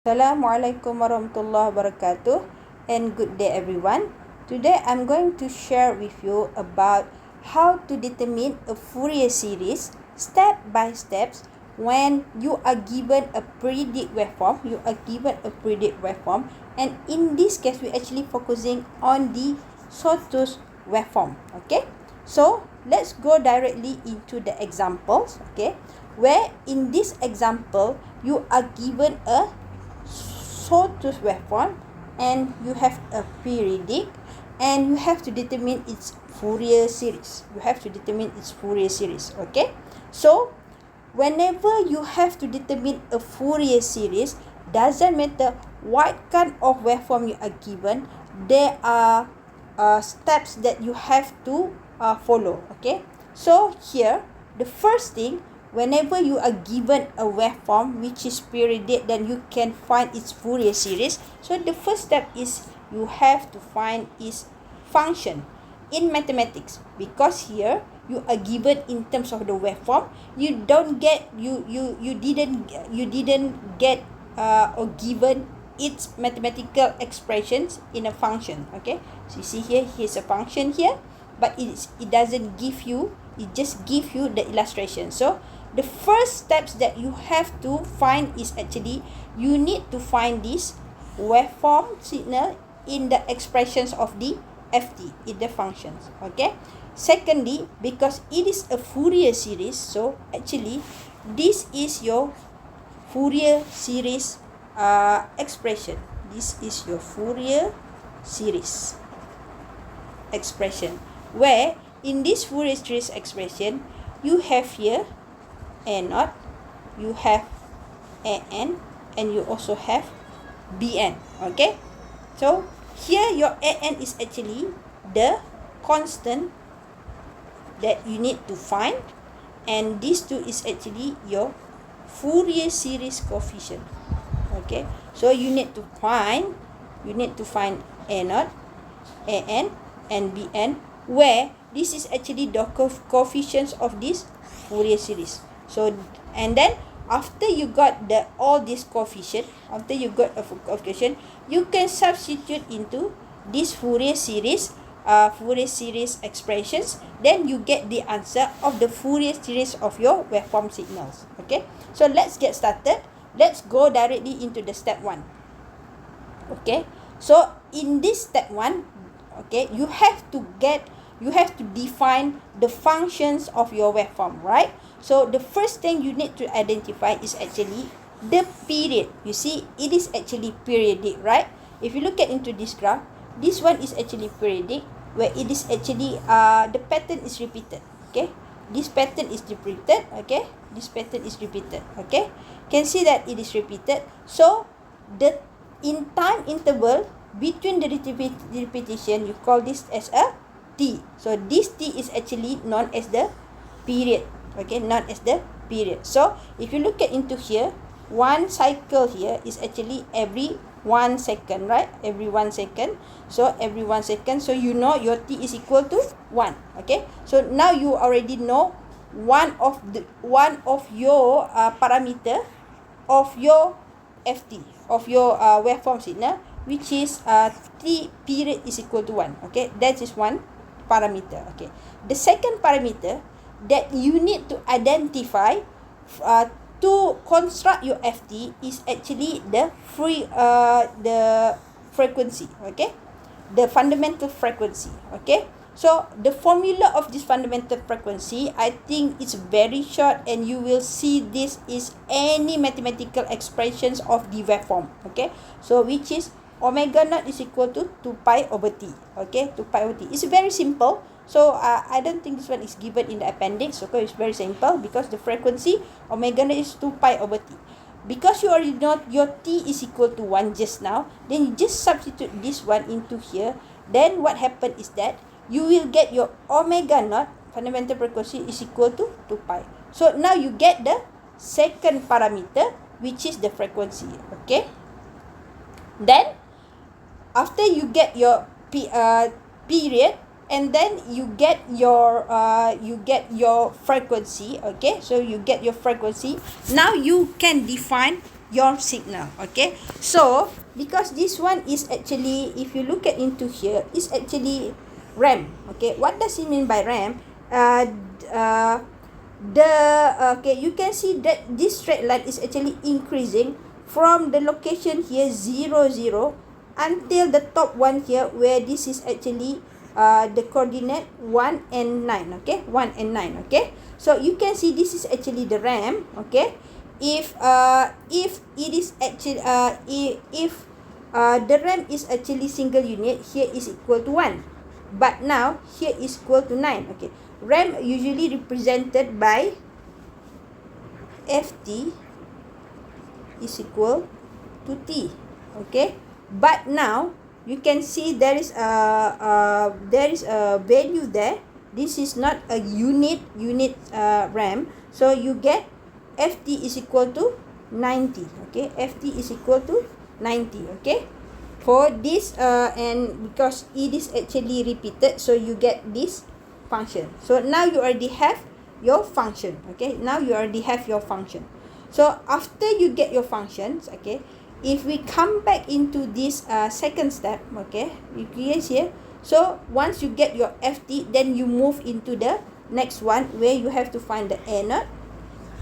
Assalamualaikum warahmatullahi wabarakatuh and good day everyone. Today I'm going to share with you about how to determine a Fourier series step by steps when you are given a predict waveform. And in this case we actually focusing on the sawtooth waveform. Okay, so let's go directly into the examples. Okay, where in this example you are given a sawtooth waveform and you have a periodic and you have to determine its Fourier series. Okay, so whenever you have to determine a Fourier series, doesn't matter what kind of waveform you are given, there are steps that you have to follow. Okay, so here the first thing, whenever you are given a waveform which is periodic, then you can find its Fourier series. So the first step is you have to find its function in mathematics, because here you are given in terms of the waveform. You didn't get or given its mathematical expressions in a function. Okay, so you see here's a function here, but it doesn't give you, it just give you the illustration. So the first steps that you have to find is actually you need to find this waveform signal in the expressions of the ft, in the functions. Okay, secondly, because it is a Fourier series, so actually this is your Fourier series expression. This is your Fourier series expression, where in this Fourier series expression you have here A0, you have AN, and you also have BN. Okay, so here your AN is actually the constant that you need to find, and these two is actually your Fourier series coefficient. Okay, so you need to find A0, AN, and BN, where this is actually the coefficients of this Fourier series. So, and then after you got all this coefficient, you can substitute into this Fourier series expressions. Then you get the answer of the Fourier series of your waveform signals. Okay, so let's get started. Let's go directly into the step 1. Okay, so in this step 1, okay, you have to define the functions of your waveform, right? So the first thing you need to identify is actually the period. You see, it is actually periodic, right? If you look at into this graph, this one is actually periodic, where it is actually the pattern is repeated. Okay, this pattern is repeated. Okay, this pattern is repeated. Okay, can see that it is repeated. So the in time interval between the repetition, you call this as a T. So this T is actually known as the period. Okay, known as the period. So if you look at into here, one cycle here is actually every 1 second, right? Every 1 second. So every 1 second, so you know your T is equal to 1. Okay, so now you already know one of your parameter of your ft, of your waveform signal, which is T period is equal to 1. Okay, that is one parameter. Okay, the second parameter that you need to identify to construct your ft is actually the frequency. Okay, the fundamental frequency. Okay, so the formula of this fundamental frequency, I think it's very short, and you will see this is any mathematical expressions of the waveform. Okay, so which is omega naught is equal to 2 pi over t. Okay, 2 pi over t. It's very simple. So I don't think this one is given in the appendix. Okay, it's very simple, because the frequency omega naught is 2 pi over t. Because you already know your t is equal to 1 just now, then you just substitute this one into here. Then what happened is that you will get your omega naught fundamental frequency is equal to 2 pi. So now you get the second parameter, which is the frequency. Okay, then after you get your period, and then you get your frequency. Okay, so you get your frequency. Now you can define your signal. Okay, so because this one is actually, if you look at into here, is actually RAM. Okay, what does it mean by RAM? The okay, you can see that this straight line is actually increasing from the location here 0 0 until the top one here, where this is actually the coordinate 1 and 9. Okay, 1 and 9. Okay, so you can see this is actually the RAM. Okay, if it is actually if the RAM is actually single unit, here is equal to 1, but now here is equal to 9. Okay, RAM usually represented by ft is equal to t. Okay, but now you can see there is a value there. This is not a unit RAM, so you get ft is equal to 90. Okay, ft is equal to 90. Okay, for this and because it is actually repeated, so you get this function. So now you already have your function. Okay, now you already have your function. So after you get your functions, okay, if we come back into this second step, okay, you create here. So once you get your ft, then you move into the next one, where you have to find the a naught,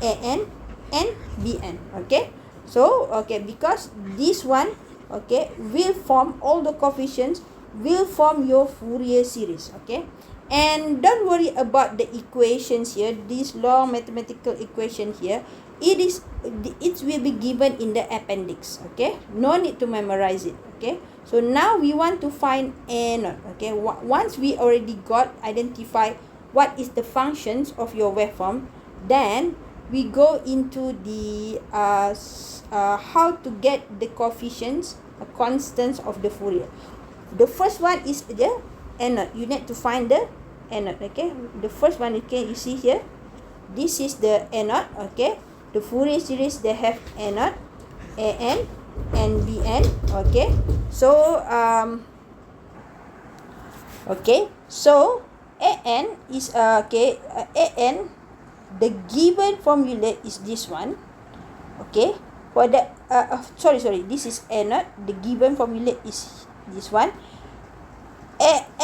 an, and bn. Okay, so okay, because this one, okay, will form all the coefficients, will form your Fourier series. Okay, and don't worry about the equations here, this long mathematical equation here. It will be given in the appendix. Okay, no need to memorize it. Okay, so now we want to find a naught. Okay, once we already identify what is the functions of your waveform, then we go into the how to get the coefficients, constants of the Fourier. The first one is the a naught. You need to find the a naught. Okay, the first one, okay, you see here, this is the a naught. Okay, the Fourier series, they have a naught, an, and bn. Okay, so okay, so an is okay, an, the given formula is this one. Okay, for the sorry, this is a naught, the given formula is this one.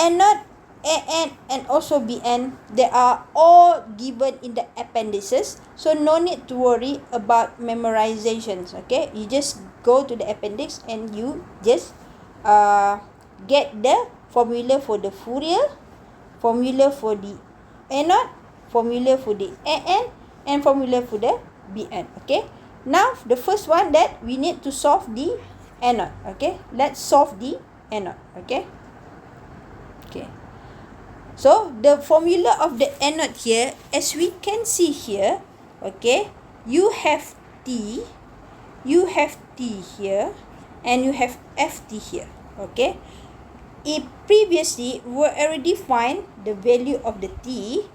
A naught, an, and also bn, they are all given in the appendices, so no need to worry about memorizations. Okay, you just go to the appendix and you just get the formula for the Fourier, formula for the a naught, formula for the an, and formula for the bn. Okay, now the first one, that we need to solve the a naught. Okay, let's solve the a naught. Okay, so the formula of the a naught here, as we can see here, okay, you have t here, and you have ft here. Okay, previously we already find the value of the t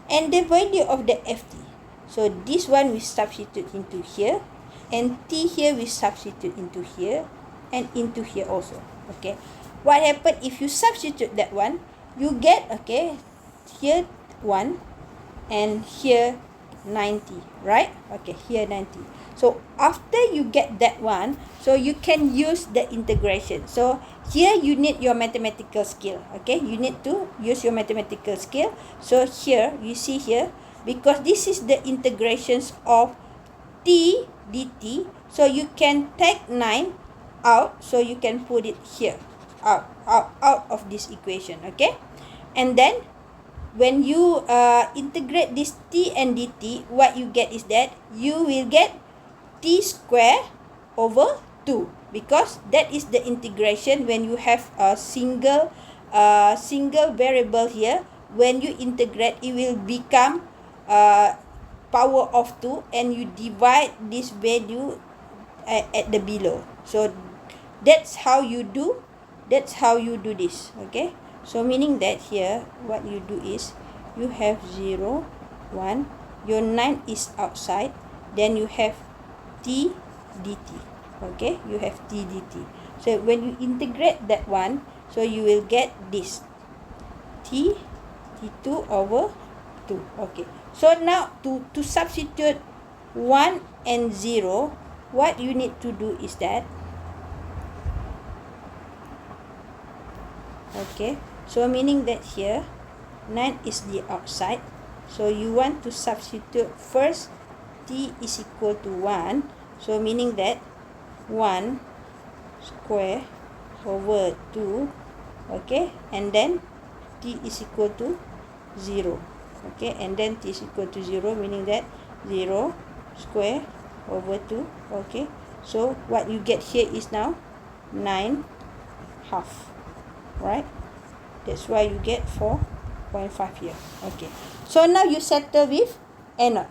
and the value of the ft. So this one we substitute into here, and t here we substitute into here, and into here also. Okay, what happened if you substitute that one? You get, okay, here 1 and here 90, right? Okay, here 90. So after you get that one, so you can use the integration. So here you need your mathematical skill. Okay, you need to use your mathematical skill. So here you see here, because this is the integrations of t dt, so you can take 9 out, so you can put it here, out of this equation. Okay, and then when you integrate this t and dt, what you get is that you will get t square over 2, because that is the integration when you have a single variable here. When you integrate, it will become power of 2, and you divide this value at the below. So that's how you do this. Okay, so meaning that here what you do is you have 0 1, your 9 is outside, then you have t dt. Okay, you have t dt. So when you integrate that one, so you will get this t2 over 2. Okay, so now to substitute 1 and 0, what you need to do is that, okay, so meaning that here 9 is the outside, so you want to substitute first t is equal to 1, so meaning that 1 square over 2, okay, and then t is equal to 0, okay, and then t is equal to 0, meaning that 0 square over 2, okay, so what you get here is now 9 half, right? That's why you get 4.5 here, okay. So now you settle with A naught.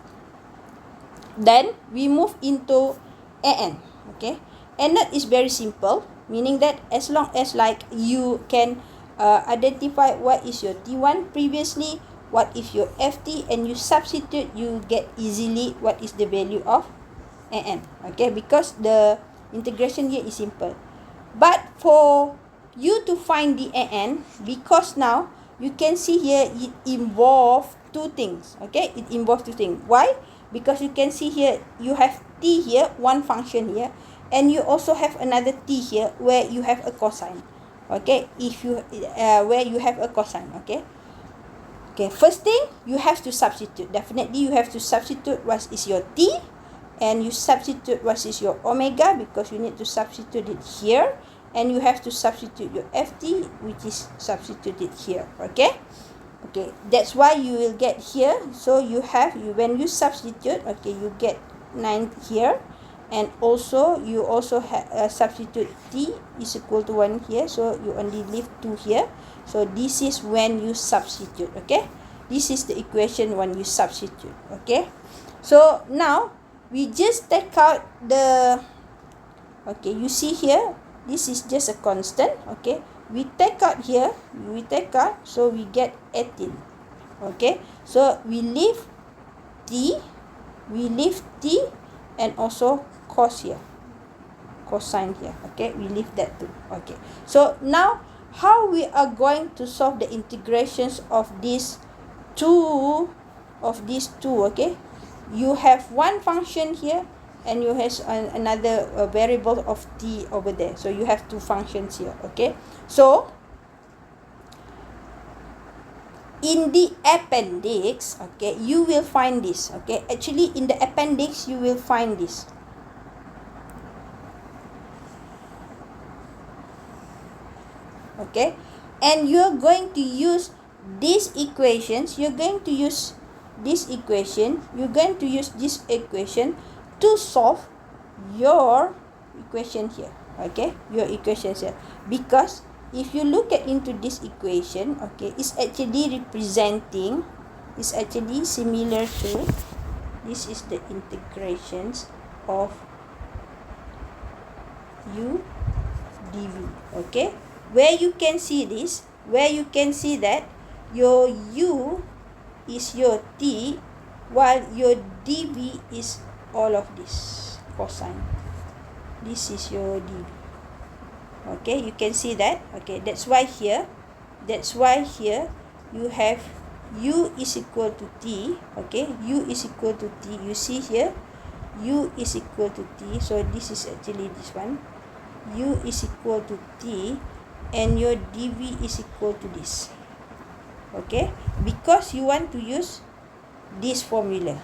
Then we move into AN, okay. A naught is very simple, meaning that as long as like you can identify what is your T1 previously, what is your FT, and you substitute, you get easily what is the value of AN, okay, because the integration here is simple. But for you to find the AN, because now you can see here it involves two things, okay, it involves two things. Why? Because you can see here you have t here, one function here, and you also have another t here where you have a cosine, okay, if you where you have a cosine, okay. Okay, first thing you have to substitute, definitely you have to substitute what is your t, and you substitute what is your omega, because you need to substitute it here, and you have to substitute your ft, which is substituted here, okay. Okay, that's why you will get here, so you have, when you substitute, okay, you get 9 here, and also you also substitute t is equal to 1 here, so you only leave 2 here. So this is when you substitute, okay, this is the equation when you substitute, okay. So now we just take out the, okay, you see here this is just a constant, okay, we take out here, we take out, so we get 18, okay, so we leave t, and also cos here, cosine here, okay, we leave that too, okay. So now how we are going to solve the integrations of these two, okay, you have one function here, and you have another variable of t over there, so you have two functions here, okay. So in the appendix, okay, you will find this, okay, actually in the appendix you will find this, okay, and you're going to use these equations, you're going to use this equation to solve your equation here, okay, your equations here, because if you look at into this equation, okay, it's actually representing, it's actually similar to, this is the integrations of u dv, okay, where you can see this, where you can see that your u is your t, while your dv is all of this cosine, this is your dv, okay, you can see that, okay, that's why here you have u is equal to t, okay, u is equal to t, you see here u is equal to t, so this is actually this one, u is equal to t, and your dv is equal to this, okay, because you want to use this formula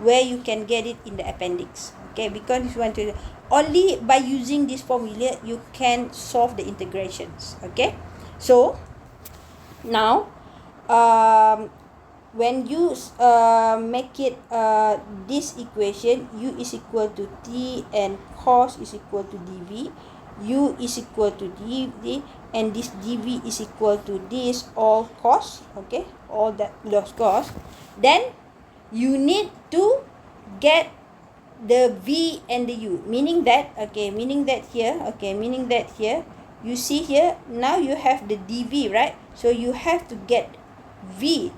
where you can get it in the appendix, okay, because if you want to, only by using this formula you can solve the integrations, okay. So now when you make it this equation, u is equal to t and cos is equal to dv, u is equal to dv, and this dv is equal to this all cos, okay, all that loss cos, then you need to get the v and the u, meaning that, okay, meaning that here, you see here now you have the dv, right, so you have to get v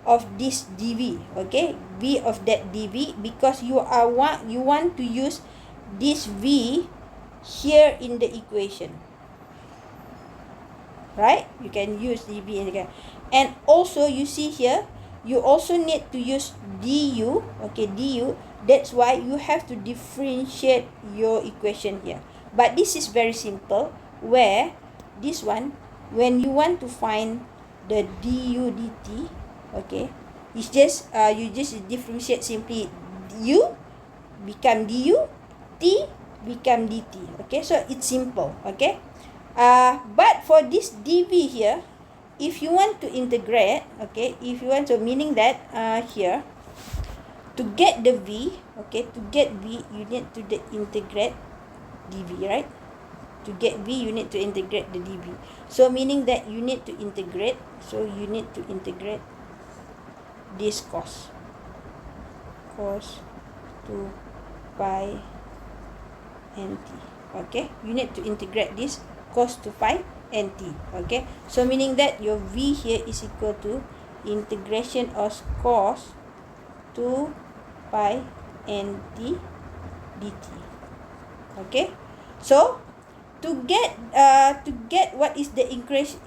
of this dv, okay, v of that dv, because you want to use this v here in the equation, right, you can use dv in and also you see here you also need to use du, okay, du, That's why you have to differentiate your equation here. But this is very simple, where this one, when you want to find the du dt, okay, it's just you just differentiate simply. U become du, t become dt. Okay, so it's simple. Okay, but for this dv here, if you want to integrate, okay, if you want to, meaning that here, to get the v, okay, to get v, you need to integrate dv, right? To get v, you need to integrate the dv. So meaning that you need to integrate, so you need to integrate this cos 2 pi nt. Okay, you need to integrate this cos 2 pi nt. Okay, so meaning that your v here is equal to integration of cos 2 pi nt dt. Okay, so to get what is the integrations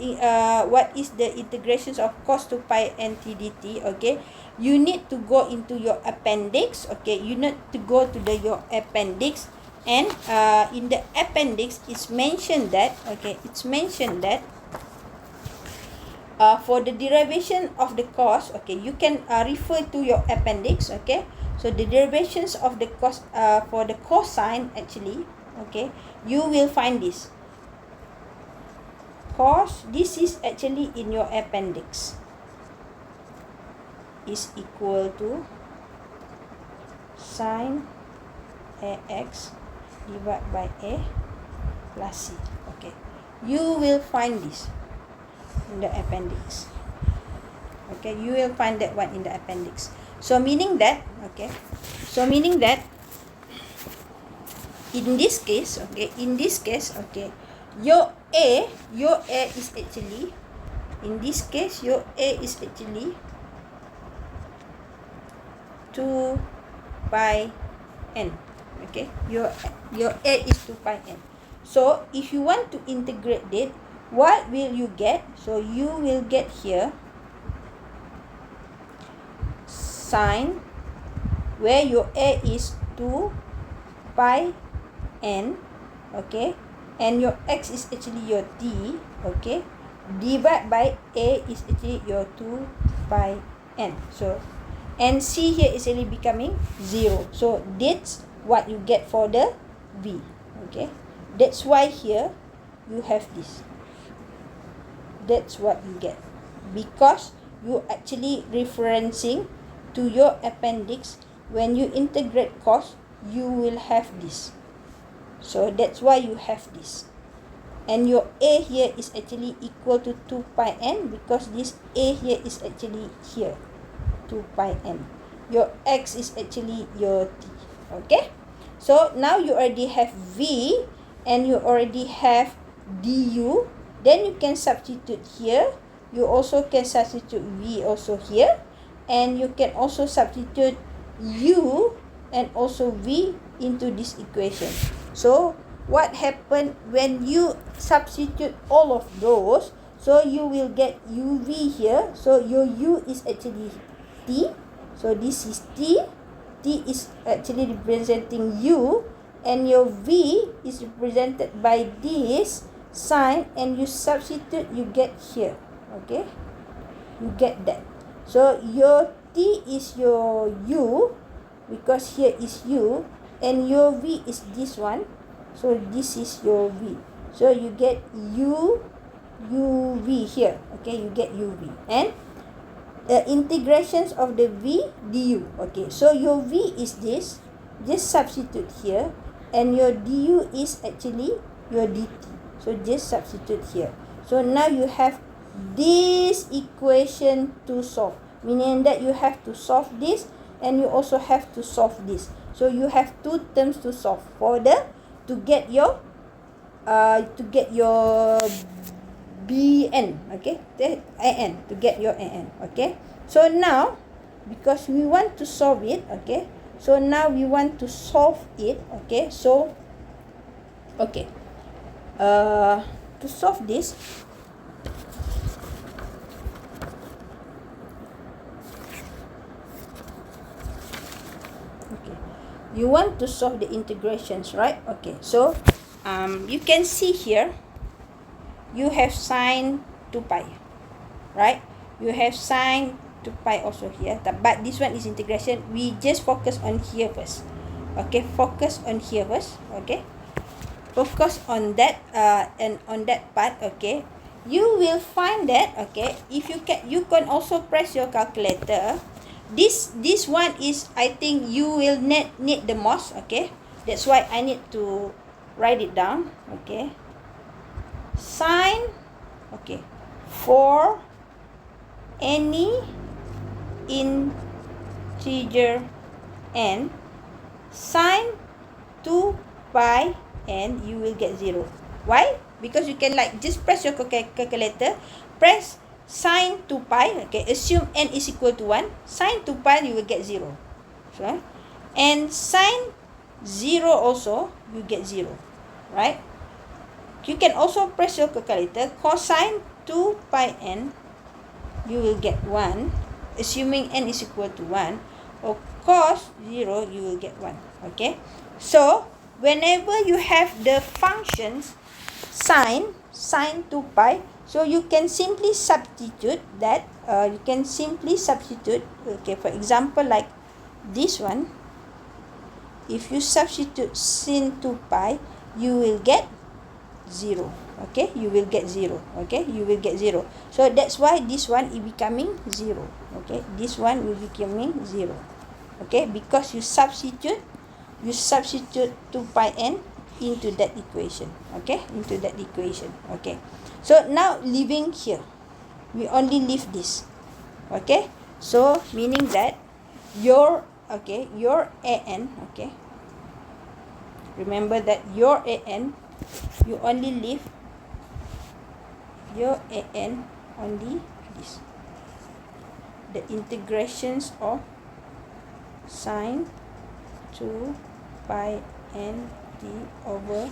of cos 2 pi nt dt, okay, you need to go into your appendix. Okay, you need to go to your appendix, and in the appendix it's mentioned that, okay, it's mentioned that for the derivation of the cos, okay, you can refer to your appendix. Okay, so the derivations of the cos, for the cosine, actually, okay, you will find this cos, this is actually in your appendix, is equal to sine ax divided by a plus c. Okay, you will find this in the appendix. Okay, you will find that one in the appendix. So meaning that, okay, so meaning that in this case, okay, your a is actually, in this case, your a is actually 2 pi n. Okay, your a is 2 pi n. So if you want to integrate it, what will you get? So you will get here sine, where your a is 2 pi n, okay, and your x is actually your t, okay, divided by a is actually your 2 pi n. So and c here is actually becoming 0. So that's what you get for the v. Okay, that's why here you have this. That's what you get, because you actually referencing to your appendix. When you integrate cos, you will have this. So that's why you have this. And your a here is actually equal to 2 pi n, because this a here is actually here, 2 pi n. Your x is actually your t. Okay, so now you already have v, and you already have du. Then you can substitute here. You also can substitute v also here, and you can also substitute u and also v into this equation. So what happened when you substitute all of those? So you will get uv here. So your u is actually t. So this is t. T is actually representing u, and your v is represented by this sign, and you substitute, you get here. Okay, you get that. So your t is your u, because here is u, and your v is this one. So this is your v. So you get uv here. Okay, you get uv, and the integrations of the v du. Okay, so your v is this, just substitute here, and your du is actually your dt. So just substitute here. So now you have this equation to solve, meaning that you have to solve this, and you also have to solve this. So you have two terms to solve for the to get your bn. Okay, an, to get your an. Okay, so now because we want to solve it, okay, so now we want to solve it. Okay, so okay, to solve this, okay, you want to solve the integrations, right? Okay, so you can see here you have sine 2 pi, right? You have sine 2 pi also here, but this one is integration. We just focus on here first. Okay, focus on here first. Okay, focus on that and on that part. Okay, you will find that, okay, if you can also press your calculator. This one is, I think you will need the most. Okay, that's why I need to write it down. Okay, sine, okay, for any integer n, sine 2 pi n, you will get 0. Why? Because you can like just press your calculator, press sine 2 pi, okay, assume n is equal to 1, sine 2 pi you will get 0. So, and sine 0 also you get 0, right? You can also press your calculator, cosine 2 pi n, you will get 1, assuming n is equal to 1, or cos 0, you will get 1. Okay, so whenever you have the functions sine 2 pi, so you can simply substitute that. Okay, for example, like this one, if you substitute sin 2 pi, you will get 0. Okay, you will get 0. Okay, you will get 0. So that's why this one is becoming 0. Okay, this one will becoming 0. Okay, because you substitute 2 pi n into that equation. Okay, into that equation. Okay, so now leaving here, we only leave this. Okay, so meaning that your an, okay, remember that your an, you only leave your an only this, the integrations of sine 2 pi n t over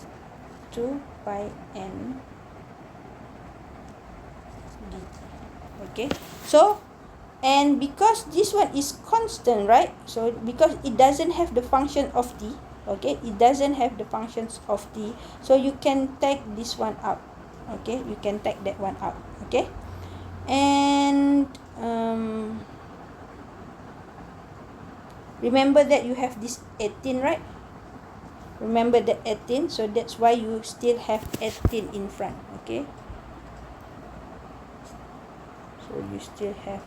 2 pi n dt. Okay, so, and because this one is constant, right? So because it doesn't have the function of t, okay, it doesn't have the functions of t, so you can take this one out. Okay, you can take that one out. Okay, and remember that you have this 18, right? Remember the 18, so that's why you still have 18 in front. Okay, so you still have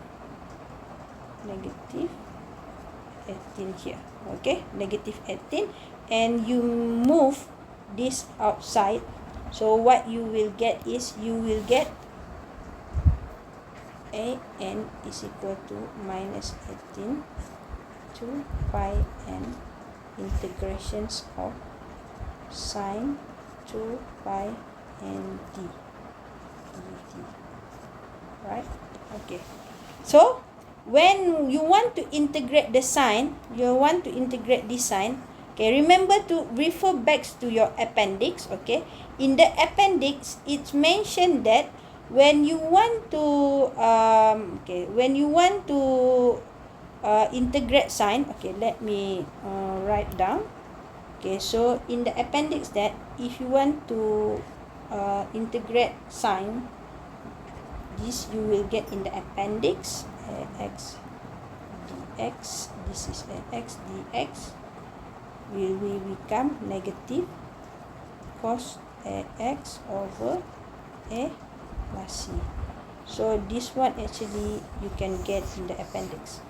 negative 18 here. Okay, negative 18, and you move this outside, so what you will get is, you will get a n is equal to minus 18 2 pi n integrations of sine 2 pi n t dt, right? Okay, so when you want to integrate the sign, okay, remember to refer back to your appendix. Okay, in the appendix it's mentioned that when you want to integrate sign, okay, let me write down. Okay, so in the appendix, that if you want to integrate sign, this you will get in the appendix, ax dx, this is ax dx will become negative cos ax over a plus c. So this one actually you can get in the appendix.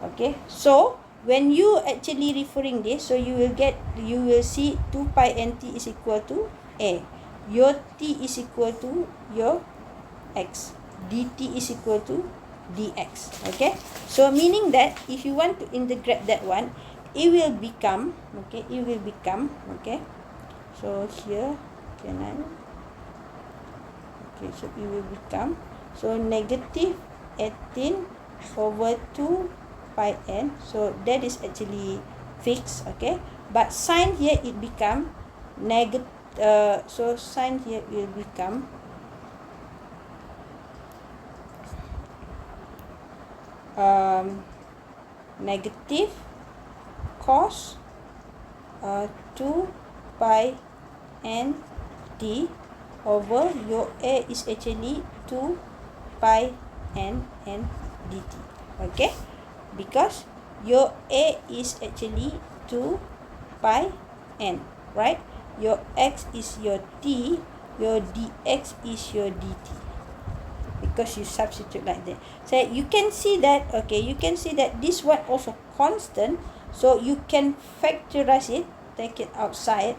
Okay, so when you actually referring this, so you will see 2 pi n t is equal to a, your t is equal to your x, dt is equal to dx. Okay, so meaning that if you want to integrate that one, it will become, okay, so here can I, okay, so it will become, so negative 18 over 2 pi n, so that is actually fixed. Okay, but sign here it become negative, so sign here will become negative cos 2 pi n t over your a is actually 2 pi n dt. Okay, because your a is actually 2 pi n, right? Your x is your t, your dx is your dt, because you substitute like that. So you can see that, okay, you can see that this one also constant, so you can factorize it, take it outside.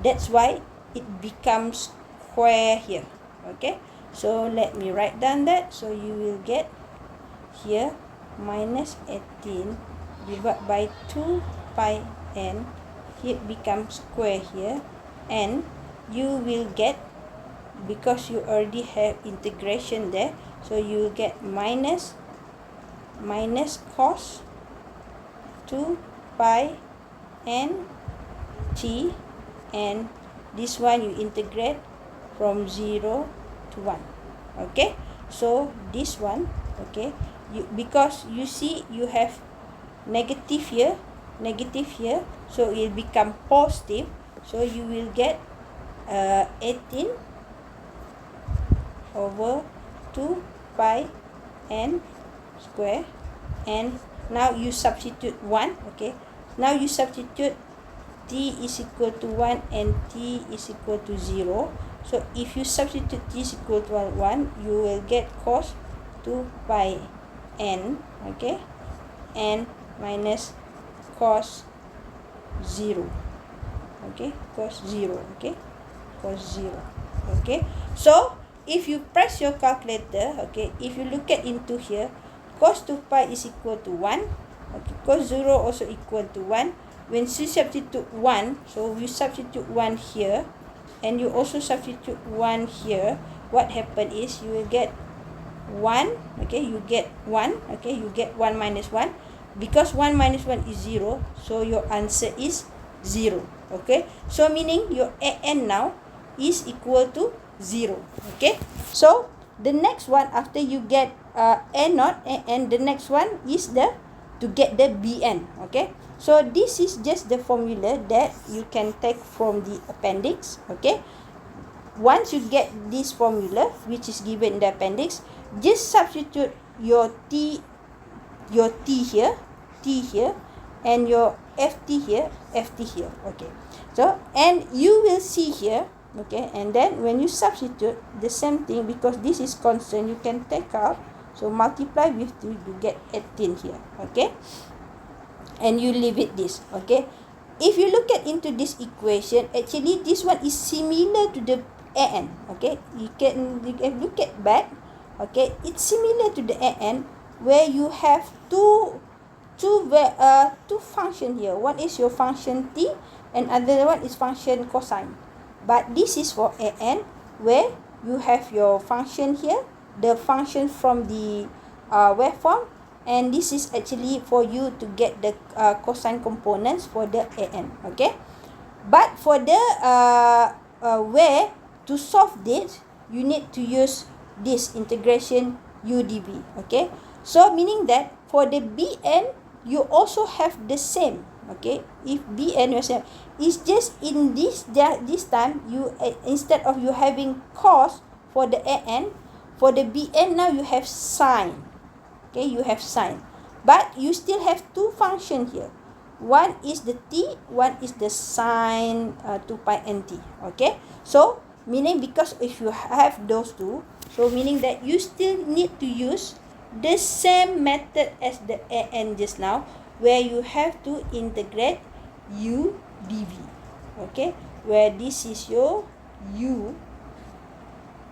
That's why it becomes square here. Okay, so let me write down that. So you will get here minus 18 divided by 2 pi n, it becomes square here, and you will get, because you already have integration there, so you will get minus cos 2 pi n t, and this one you integrate from 0 to 1. Okay, so this one, okay, because you see you have negative here, so it will become positive, so you will get 18 over 2 pi n square, and now you substitute 1. Okay, now you substitute t is equal to 1 and t is equal to 0. So if you substitute t is equal to 1, you will get cos 2 pi n, okay, and minus cos 0, okay, cos 0, okay, cos 0. Okay, so if you press your calculator, okay, if you look at into here, cos 2 pi is equal to 1, okay, cos 0 also equal to 1. When you substitute 1, so you substitute 1 here, and you also substitute 1 here, what happen is you will get 1, okay, you get 1, okay, you get 1 minus 1, because 1 minus 1 is 0, so your answer is 0. Okay, so meaning your an now is equal to 0. Okay, so the next one, after you get a naught, and the next one is the to get the bn. Okay, so this is just the formula that you can take from the appendix. Okay, once you get this formula which is given in the appendix, just substitute your t here, and your ft here. Okay, so and you will see here, okay, and then when you substitute the same thing, because this is constant, you can take out, so multiply with 2, you get 18 here. Okay, and you leave it this. Okay, if you look at into this equation, actually this one is similar to the an. Okay, you can look at back. Okay, it's similar to the an, where you have two function here. One is your function t, and other one is function cosine. But this is for an, where you have your function here, the function from the waveform, and this is actually for you to get the cosine components for the an. Okay, but for the where to solve this, you need to use this integration udv. Okay, so meaning that for the bn, you also have the same. Okay, if bn yourself is just in this time, you instead of you having cos for the an, for the bn now you have sine. Okay, you have sine, but you still have two functions here. One is the t, one is the sine 2 pi nt. Okay, so meaning, because if you have those two, so meaning that you still need to use the same method as the an just now, where you have to integrate u dv. Okay, where this is your u,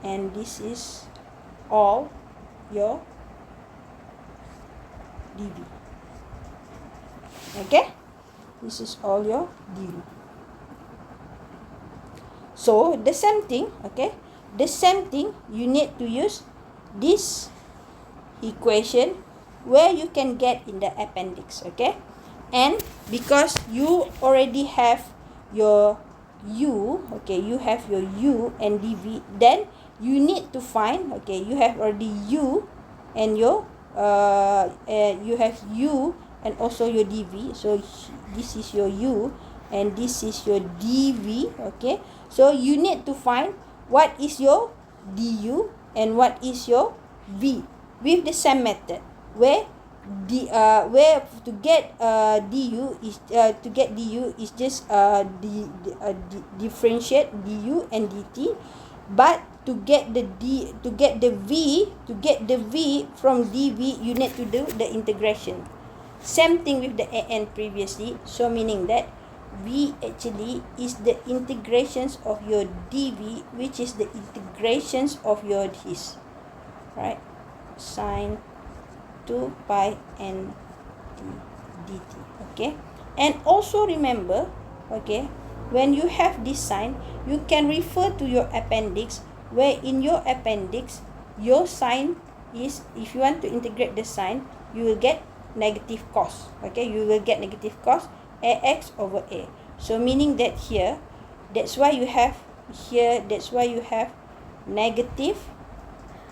and this is all your dv. Okay, this is all your dv. So the same thing, okay, the same thing, you need to use this equation where you can get in the appendix. Okay, and because you already have your u, okay, you have your u and dv, then you need to find, okay, you have already u and your you have u and also your dv, so this is your u, and this is your dv. Okay, so you need to find what is your du and what is your v with the same method, where where to get du is just differentiate du and dt, but to get the v from dv, you need to do the integration. Same thing with the an previously, so meaning that v actually is the integrations of your dv, which is the integrations of your this, right, sine 2 pi n dt. Okay, and also remember, okay, when you have this sign, you can refer to your appendix, where in your appendix your sign is, if you want to integrate the sign, you will get negative cos. Okay, you will get negative cos ax over a. So meaning that here, that's why you have negative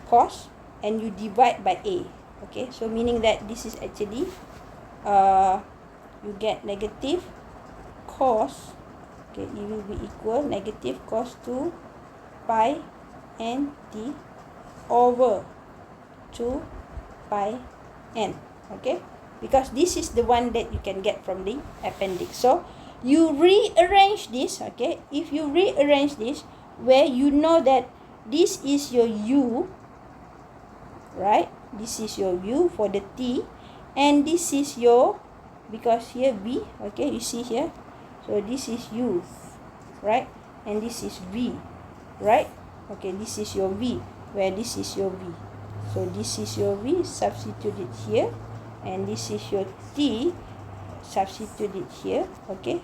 cos and you divide by a. Okay, so meaning that this is actually you get negative cos, okay, it will be equal negative cos 2 pi n t over 2 pi n. Okay, because this is the one that you can get from the appendix. So you rearrange this. Okay, if you rearrange this, where you know that this is your u, right, this is your u for the t, and this is your, because here v, okay, you see here, so this is u, right, and this is v, right, okay, this is your v, where this is your v, so this is your v, substitute it here, and this is your t, substitute it here. Okay,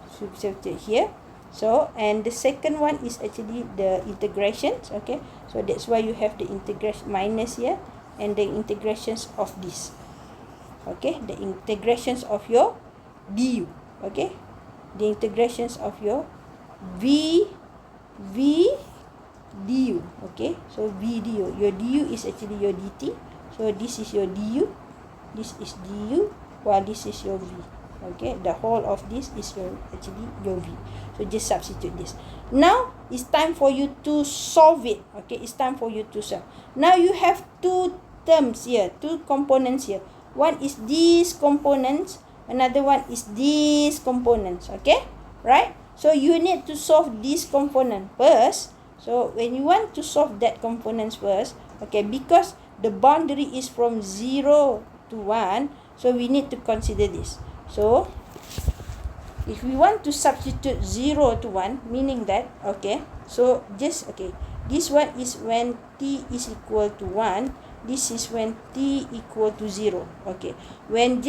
substitute here. So, and the second one is actually the integrations. Okay, so that's why you have the integration minus here, and the integrations of this. Okay, the integrations of your du. Okay, the integrations of your v du. Okay, so v du, your du is actually your dt, so this is your du, this is du, while this is your v. Okay, the whole of this is your actually your v. So just substitute this. Now it's time for you to solve it. Okay, it's time for you to solve. Now you have two terms here, two components here. One is these components, another one is these components. Okay, right? So you need to solve this component first. So when you want to solve that components first, okay, because the boundary is from 0 to 1, so we need to consider this. So if we want to substitute 0 to 1, meaning that, okay, so just, okay, this one is when t is equal to 1, this is when t equal to 0. Okay, when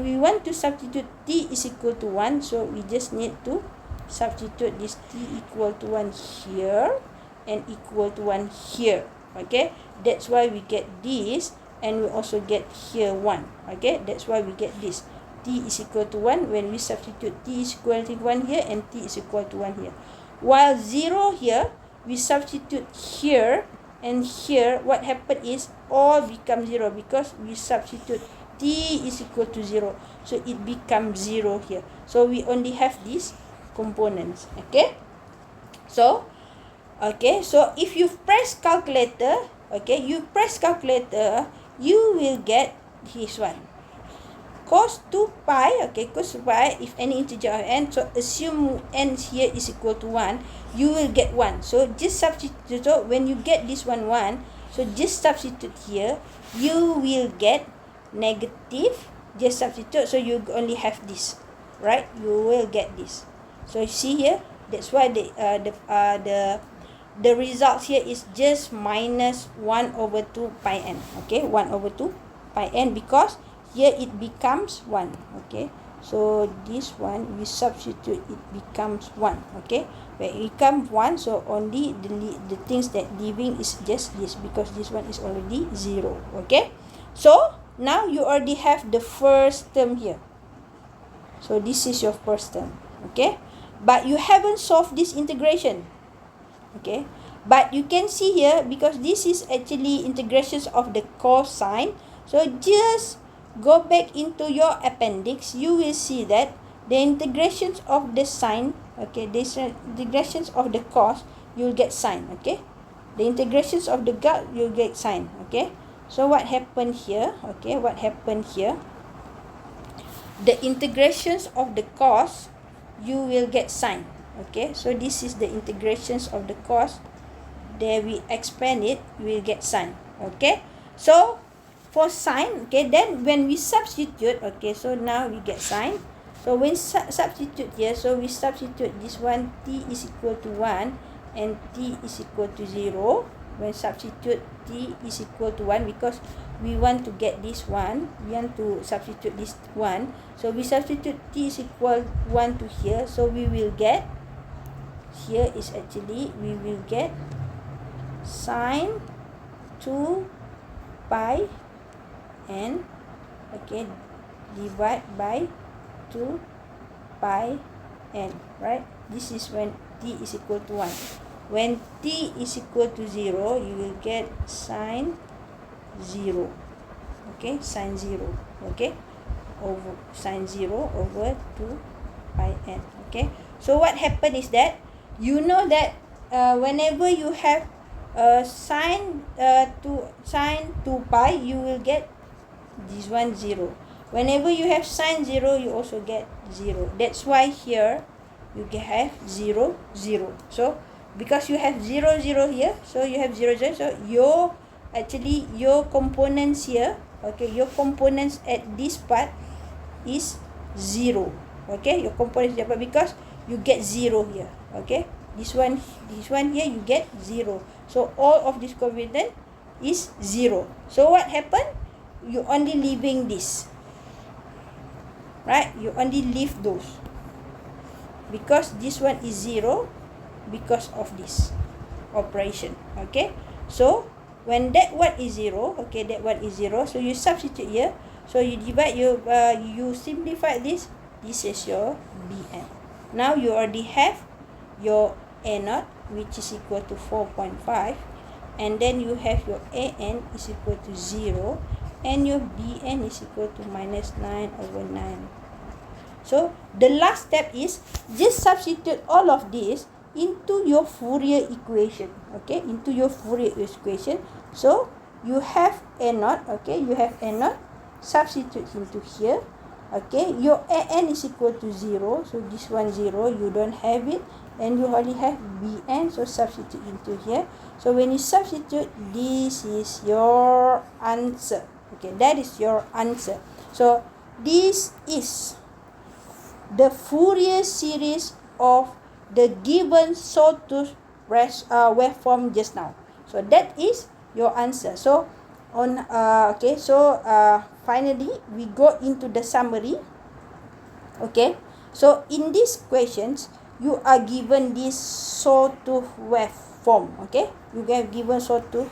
we want to substitute t is equal to 1, so we just need to substitute this t equal to 1 here and equal to 1 here. Okay, that's why we get this, and we also get here 1. Okay, that's why we get this t is equal to 1 when we substitute t is equal to 1 here and t is equal to 1 here. While 0 here, we substitute here and here, what happened is all become 0 because we substitute t is equal to 0, so it becomes 0 here. So we only have these components. Okay, so okay, so if you press calculator, okay, you will get this one, cos 2 pi, okay, cos 2 pi, if any integer of n, so assume n here is equal to 1, you will get 1. So just substitute, so when you get this one 1, so just substitute here, you will get negative, just substitute, so you only have this, right, you will get this. So you see here, that's why the result here is just minus 1 over 2 pi n, okay, 1 over 2 pi n, because here it becomes 1. Okay, so this one we substitute, it becomes 1. Okay, when it becomes 1, so only the things that leaving is just this, because this one is already 0. Okay, so now you already have the first term here, so this is your first term. Okay, but you haven't solved this integration. Okay, but you can see here, because this is actually integrations of the cosine, so just go back into your appendix, you will see that the integrations of the sine, okay, the integrations of the cos, you'll get sine, okay. The integrations of the gut, you'll get sine, okay. So what happened here, okay, what happened here, the integrations of the cos, you will get sine, okay. So this is the integrations of the cos, there we expand it, we will get sine, okay. So for sine, okay, then when we substitute, okay, so now we get sine. So when substitute here, so we substitute this one, t is equal to 1 and t is equal to 0. When substitute t is equal to 1, because we want to get this one, we want to substitute this one, so we substitute t is equal 1 to here, so we will get, here is actually, we will get sine 2 pi n, okay, divide by 2 pi n, right? This is when t is equal to 1. When t is equal to 0, you will get sine 0, okay, sine 0, okay, over sine 0 over 2 pi n, okay. So what happened is that, you know that whenever you have sine 2 pi, you will get this one 0. Whenever you have sine 0, you also get 0. That's why here you can have 0, 0. So because you have 0, 0 here, so you have 0, 0. So your actually your components here, okay, your components at this part is 0. Okay, your components here, because you get 0 here. Okay, this one here you get 0. So all of this component is 0. So what happened? You only leaving this, right? You only leave those, because this one is 0 because of this operation, okay. So when that one is 0, okay, that one is 0, so you substitute here, so you divide, you simplify this is your Bn. Now you already have your A naught, which is equal to 4.5, and then you have your An is equal to 0, and your Bn is equal to minus 9 over 9. So the last step is just substitute all of this into your Fourier equation, okay, into your Fourier equation. So you have A naught, okay, you have A naught, substitute into here, okay, your An is equal to 0, so this one 0, you don't have it, and you only have Bn, so substitute into here. So when you substitute, this is your answer, okay, that is your answer. So this is the Fourier series of the given sawtooth waveform just now. So that is your answer. So on okay, so finally we go into the summary, okay. So in these questions, you are given this sawtooth waveform, okay. You have given sawtooth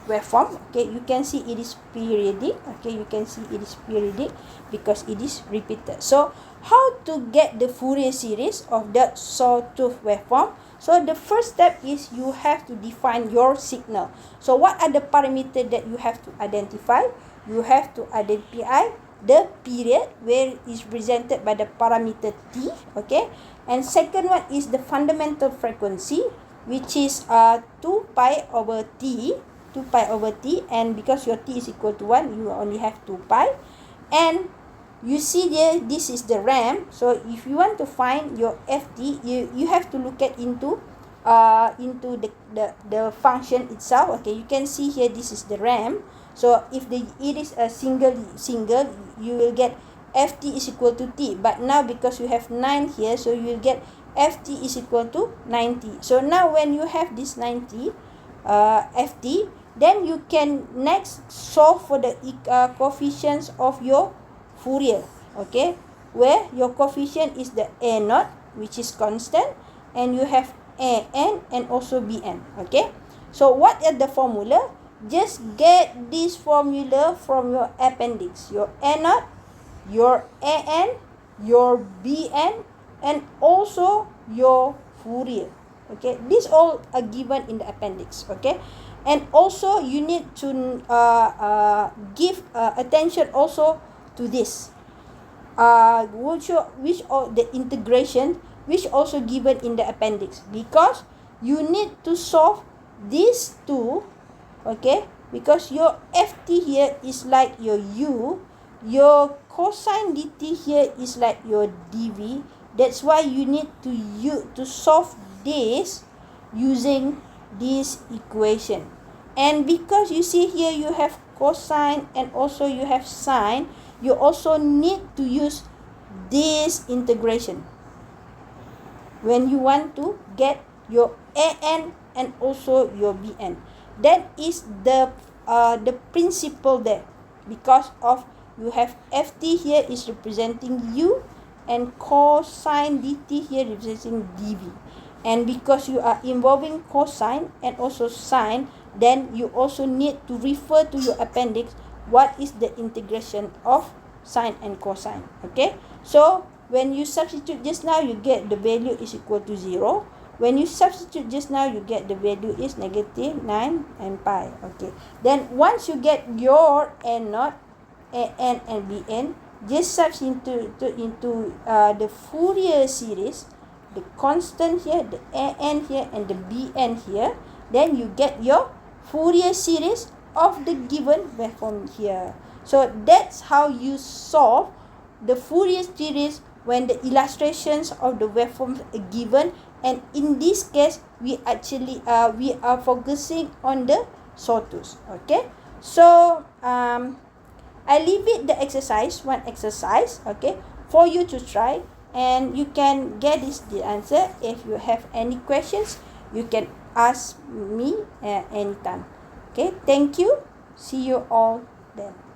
waveform, okay. You can see it is periodic, okay. You can see it is periodic because it is repeated. So how to get the Fourier series of that sawtooth waveform? So the first step is you have to define your signal. So what are the parameters that you have to identify? You have to identify the period, where it is presented by the parameter t, okay. And second one is the fundamental frequency, which is 2 pi over t, and because your t is equal to 1, you only have 2 pi. And you see there, this is the ramp. So if you want to find your ft, you have to look at into the function itself, okay. You can see here, this is the ramp. So if it is a single, you will get ft is equal to t. But now because you have 9 here, so you will get ft is equal to 90. So now when you have this 90 ft, then you can next solve for the coefficients of your Fourier, okay, where your coefficient is the A naught, which is constant, and you have An and also Bn, okay. So what is the formula? Just get this formula from your appendix, your A naught, your An, your Bn, and also your Fourier, okay. These all are given in the appendix, okay. And also you need to give attention also to this. which of the integration which also given in the appendix, because you need to solve these two, okay, because your ft here is like your u, your cosine dt here is like your dv. That's why you need to solve this using this equation. And because you see here you have cosine and also you have sine, you also need to use this integration when you want to get your an and also your bn. That is the principle there, because of you have ft here is representing u and cosine dt here representing dv. And because you are involving cosine and also sine, then you also need to refer to your appendix what is the integration of sine and cosine. Okay, so when you substitute just now, you get the value is equal to 0. When you substitute just now, you get the value is negative 9 and pi. Okay, then once you get your n naught, an and bn, just substitute into the Fourier series, the constant here, the an here and the bn here, then you get your Fourier series of the given waveform here. So that's how you solve the Fourier series when the illustrations of the waveforms are given. And in this case, we actually we are focusing on the sawtooth. Okay, so I leave it the exercise, one exercise, okay, for you to try, and you can get the answer. If you have any questions, you can ask me anytime. Okay, thank you. See you all then.